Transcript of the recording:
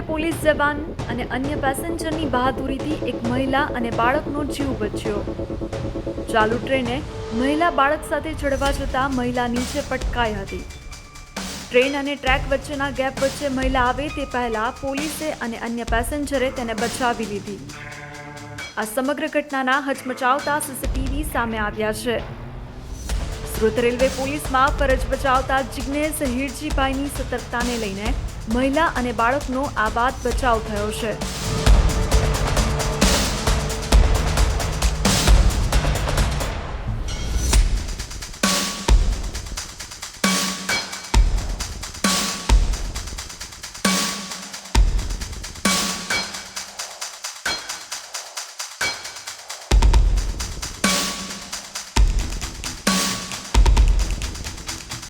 Police જવાન અને અન્ય પેસેન્જરની બહાદુરીથી એક મહિલા અને બાળકનો જીવ બચ્યો। ચાલુ ટ્રેને મહિલા બાળક સાથે ચડવા જતાં મહિલા નીચે પટકાઈ હતી। ટ્રેન અને ટ્રેક વચ્ચેના ગેપ વચ્ચે મહિલા આવે તે પહેલાં પોલીસે અને અન્ય પેસેન્જરે તેને બચાવી લીધી। આ સમગ્ર ઘટનાના હચમચાવતા સીસીટીવી સામે આવ્યા છે। સુરત રેલવે પોલીસમાં ફરજ બજાવતા જિજ્ઞેશ હિરજીભાઈની સતર્કતાને લઈને મહિલા અને બાળકનો આબાદ બચાવ થયો છે।